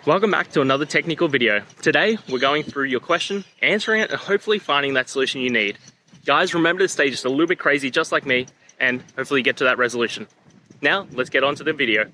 Welcome back to another technical video. Today, we're going through your question, answering it, and hopefully finding that solution you need. Guys, remember to stay just a little bit crazy, just like me, and hopefully get to that resolution. Now, let's get on to the video.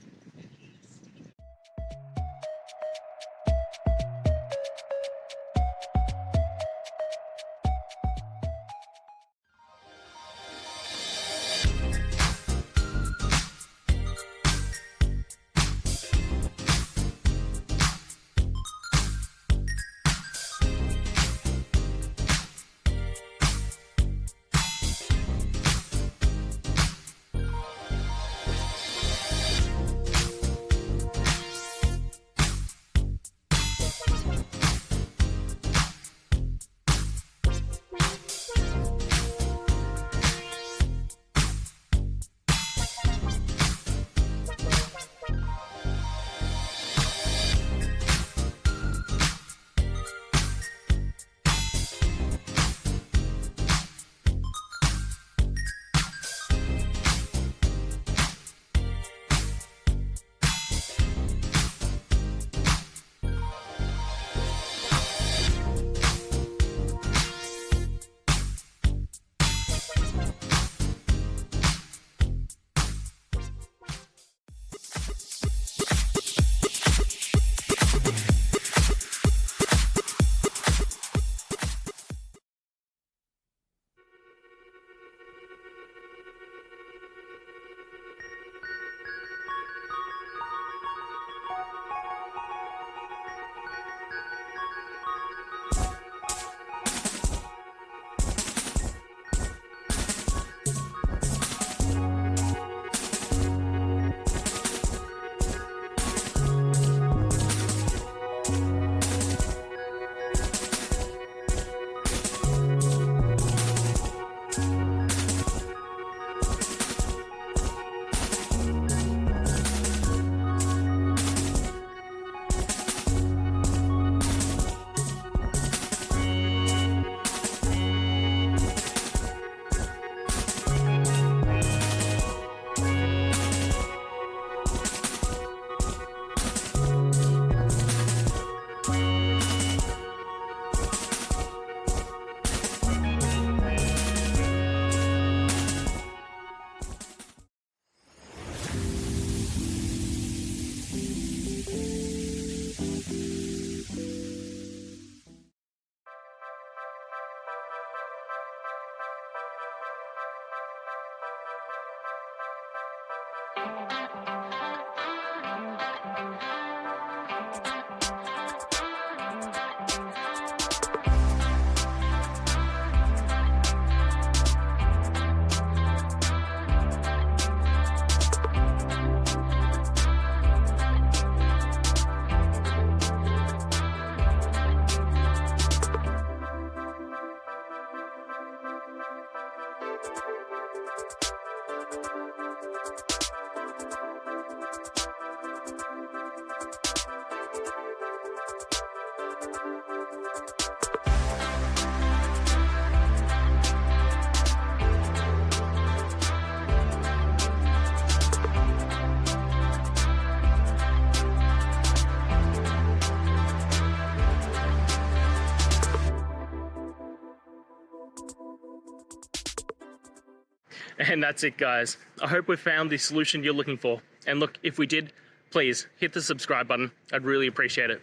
And that's it, guys. I hope we found the solution you're looking for. And look, if we did, please hit the subscribe button. I'd really appreciate it.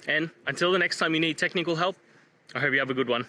And until the next time you need technical help, I hope you have a good one.